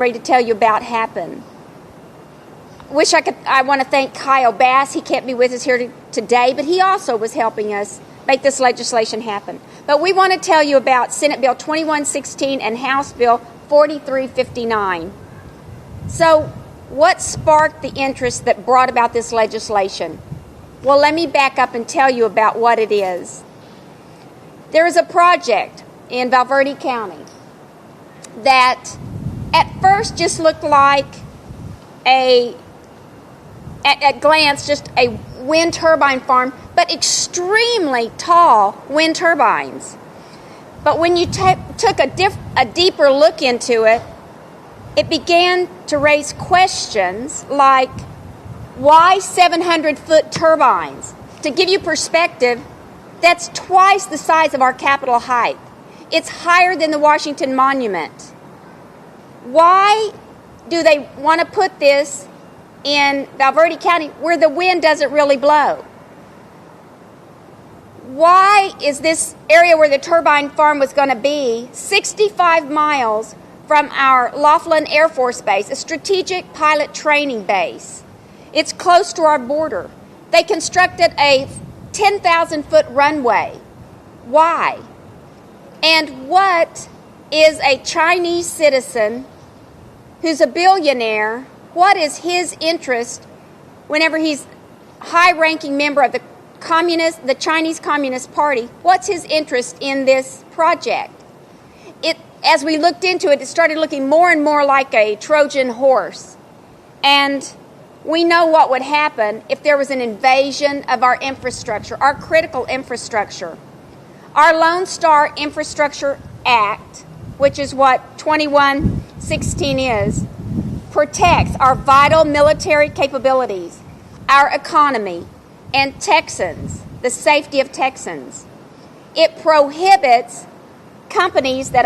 ready to tell you about happen. I want to thank Kyle Bass. He can't be with us here today, but he also was helping us make this legislation happen. But we want to tell you about Senate Bill 2116 and House Bill 4359. So what sparked the interest that brought about this legislation? Well, let me back up and tell you about what it is. There is a project in Valverde County that at first just looked like at glance, just a wind turbine farm, but extremely tall wind turbines. But when you took a deeper look into it, it began to raise questions like, why 700-foot turbines? To give you perspective, that's twice the size of our Capitol height. It's higher than the Washington Monument. Why do they want to put this in Valverde County where the wind doesn't really blow? Why is this area where the turbine farm was going to be 65 miles from our Laughlin Air Force Base, a strategic pilot training base? It's close to our border. They constructed a 10,000-foot runway. Why? And what is a Chinese citizen who's a billionaire, what is his interest whenever he's a high-ranking member of the Chinese Communist Party? What's his interest in this project? As we looked into it, it started looking more and more like a Trojan horse. And we know what would happen if there was an invasion of our infrastructure, our critical infrastructure. Our Lone Star Infrastructure Act, which is what 2116 is, protects our vital military capabilities, our economy, and Texans, the safety of Texans. It prohibits countries that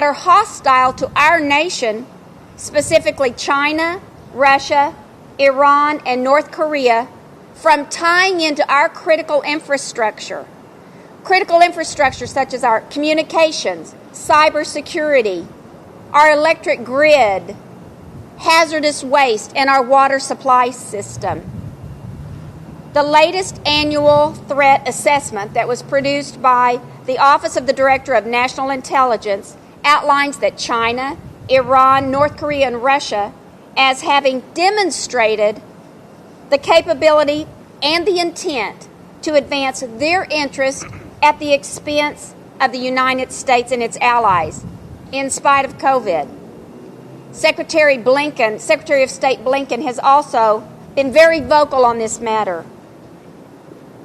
are hostile to our nation, specifically China, Russia, Iran, and North Korea, from tying into our critical infrastructure. Critical infrastructure such as our communications, cybersecurity, our electric grid, hazardous waste, and our water supply system. The latest annual threat assessment that was produced by the Office of the Director of National Intelligence outlines that China, Iran, North Korea, and Russia as having demonstrated the capability and the intent to advance their interests at the expense of the United States and its allies, in spite of COVID. Secretary of State Blinken has also been very vocal on this matter.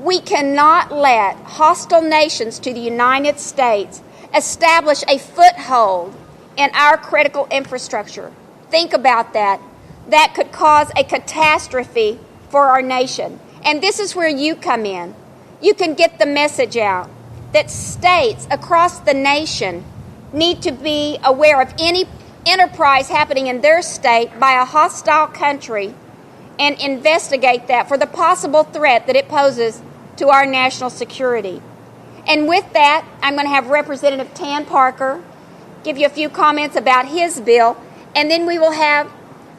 We cannot let hostile nations to the United States establish a foothold in our critical infrastructure. Think about that. That could cause a catastrophe for our nation. And this is where you come in. You can get the message out that states across the nation need to be aware of any enterprise happening in their state by a hostile country and investigate that for the possible threat that it poses to our national security. And with that, I'm going to have Representative Tan Parker give you a few comments about his bill, and then we will have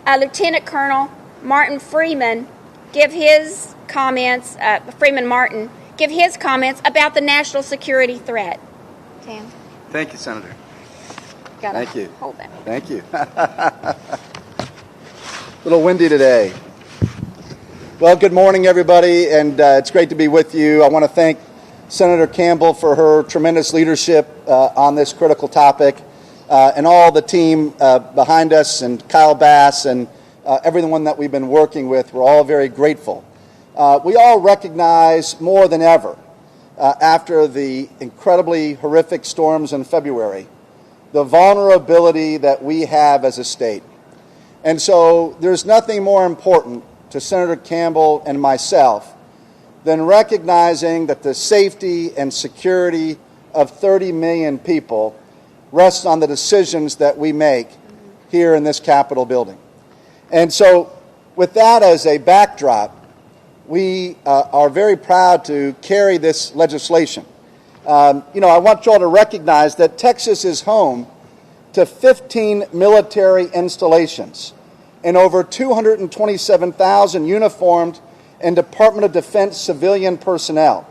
Lieutenant Colonel Martin Freeman give his comments, give his comments about the national security threat. Tan. Thank you, Senator. Thank you. Hold that. Thank you. A little windy today. Well, good morning, everybody, and it's great to be with you. I want to thank Senator Campbell for her tremendous leadership on this critical topic, and all the team behind us, and Kyle Bass, and everyone that we've been working with. We're all very grateful. We all recognize more than ever, after the incredibly horrific storms in February, the vulnerability that we have as a state. And so there's nothing more important to Senator Campbell and myself than recognizing that the safety and security of 30 million people rests on the decisions that we make here in this Capitol building. And so with that as a backdrop, we are very proud to carry this legislation. I want you all to recognize that Texas is home to 15 military installations and over 227,000 uniformed and Department of Defense civilian personnel,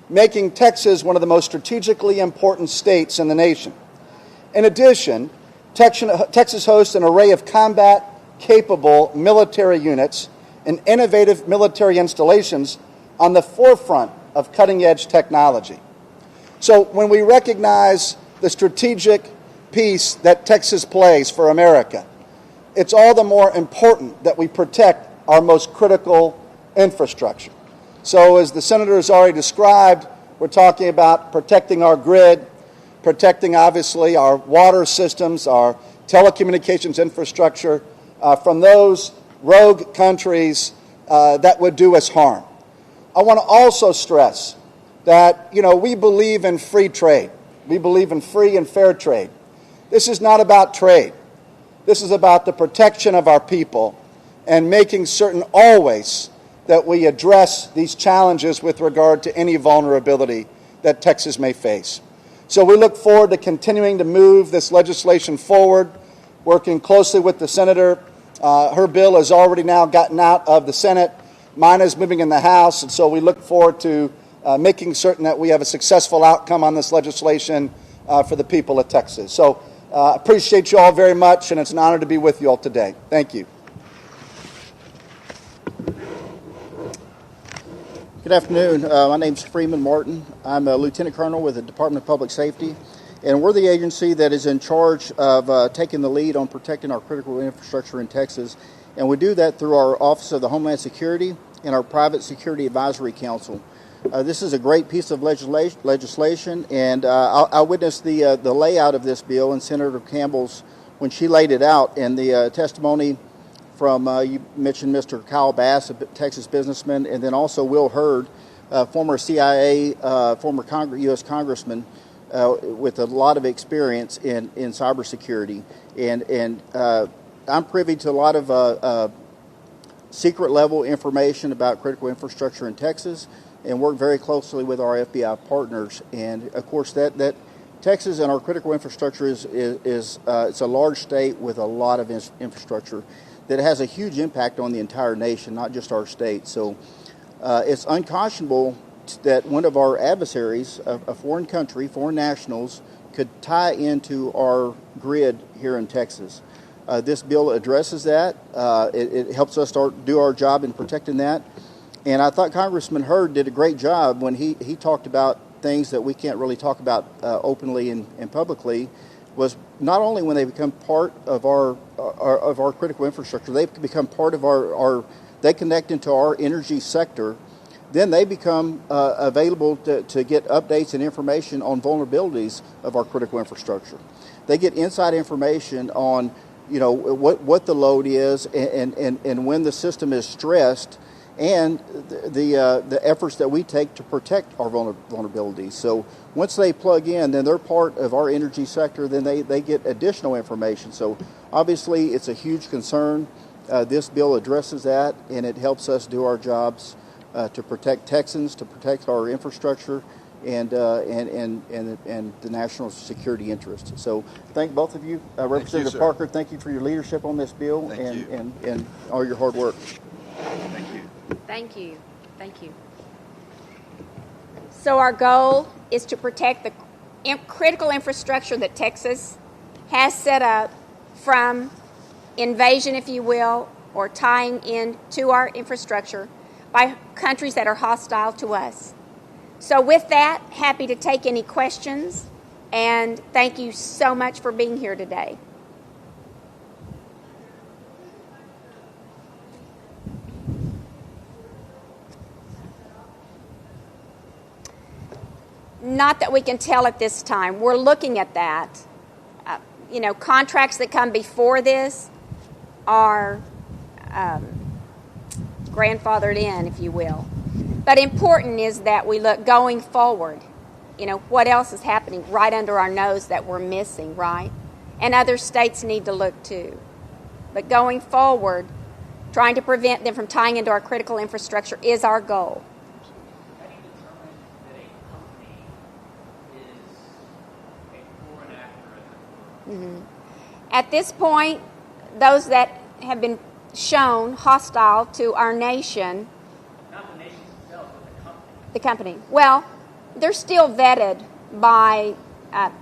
making Texas one of the most strategically important states in the nation. In addition, Texas hosts an array of combat-capable military units and innovative military installations on the forefront of cutting-edge technology. So when we recognize the strategic piece that Texas plays for America, it's all the more important that we protect our most critical infrastructure. So as the Senator has already described, we're talking about protecting our grid, protecting obviously our water systems, our telecommunications infrastructure from those rogue countries that would do us harm. I want to also stress that, we believe in free trade. We believe in free and fair trade. This is not about trade. This is about the protection of our people and making certain always that we address these challenges with regard to any vulnerability that Texas may face. So we look forward to continuing to move this legislation forward, working closely with the Senator. Her bill has already now gotten out of the Senate. Mine is moving in the House, and so we look forward to making certain that we have a successful outcome on this legislation for the people of Texas. So appreciate you all very much, and it's an honor to be with you all today. Thank you. Good afternoon. My name's Freeman Martin. I'm a Lieutenant Colonel with the Department of Public Safety, and we're the agency that is in charge of taking the lead on protecting our critical infrastructure in Texas, and we do that through our Office of the Homeland Security and our Private Security Advisory Council. This is a great piece of legislation, and I witnessed the layout of this bill in Senator Campbell's when she laid it out, and the testimony from, you mentioned Mr. Kyle Bass, a Texas businessman, and then also Will Hurd, former CIA, former U.S. congressman with a lot of experience in cybersecurity. And I'm privy to a lot of secret level information about critical infrastructure in Texas and work very closely with our FBI partners. And of course, that Texas and our critical infrastructure is it's a large state with a lot of infrastructure that has a huge impact on the entire nation, not just our state. So it's unconscionable that one of our adversaries, a foreign country, foreign nationals, could tie into our grid here in Texas. This bill addresses that. It helps us do our job in protecting that. And I thought Congressman Hurd did a great job when he talked about things that we can't really talk about openly and publicly, was not only when they become part of our critical infrastructure, they become part of they connect into our energy sector, then they become available to get updates and information on vulnerabilities of our critical infrastructure. They get inside information on, what the load is and when the system is stressed, and the efforts that we take to protect our vulnerabilities. So once they plug in, then they're part of our energy sector, then they get additional information. So obviously it's a huge concern. This bill addresses that, and it helps us do our jobs to protect Texans, to protect our infrastructure, and the national security interest. So thank both of you. Representative Parker, thank you for your leadership on this bill and all your hard work. Thank you. Thank you. Thank you. So our goal is to protect the critical infrastructure that Texas has set up from invasion, if you will, or tying into our infrastructure by countries that are hostile to us. So with that, happy to take any questions, and thank you so much for being here today. Not that we can tell at this time. We're looking at that. Contracts that come before this are grandfathered in, if you will. But important is that we look going forward. What else is happening right under our nose that we're missing, right? And other states need to look too. But going forward, trying to prevent them from tying into our critical infrastructure is our goal. At this point, those that have been shown hostile to our nation, Not the nation itself, but the company. the company, well, they're still vetted by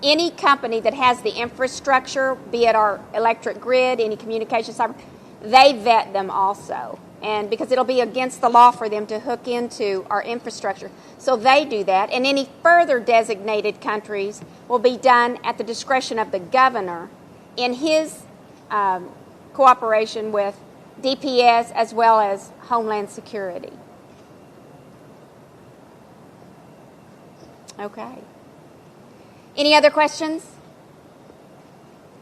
any company that has the infrastructure, be it our electric grid, any communication cyber, they vet them also. And because it'll be against the law for them to hook into our infrastructure. So they do that. And any further designated countries will be done at the discretion of the governor in his cooperation with DPS as well as Homeland Security. Okay. Any other questions?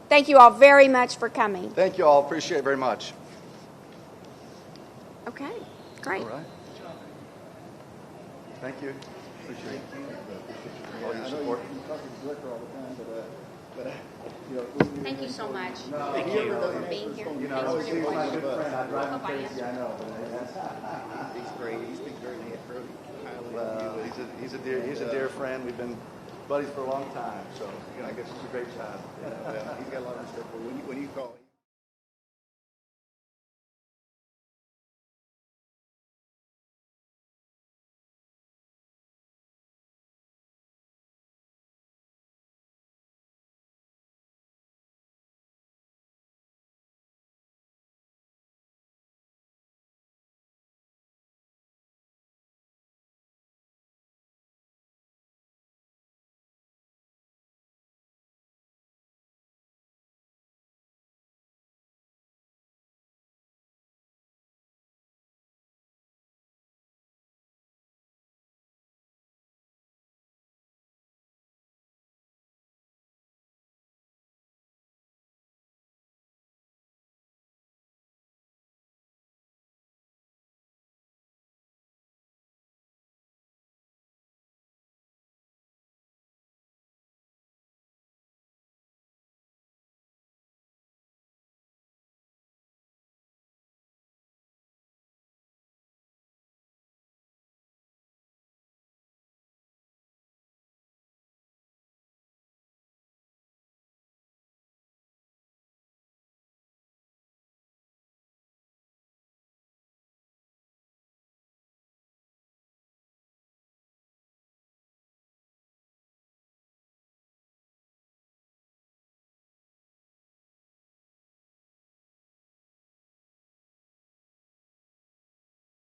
Thank you all very much for coming. Thank you all. Appreciate it very much. Okay, great. All right. Thank you. Appreciate all your support. Thank you so much. Thank you for being here. You know, he's my good friend. I drive him crazy, I know. He's great. He speaks very Well, he's a dear friend. We've been buddies for a long time, so I guess it's a great job. He's got a lot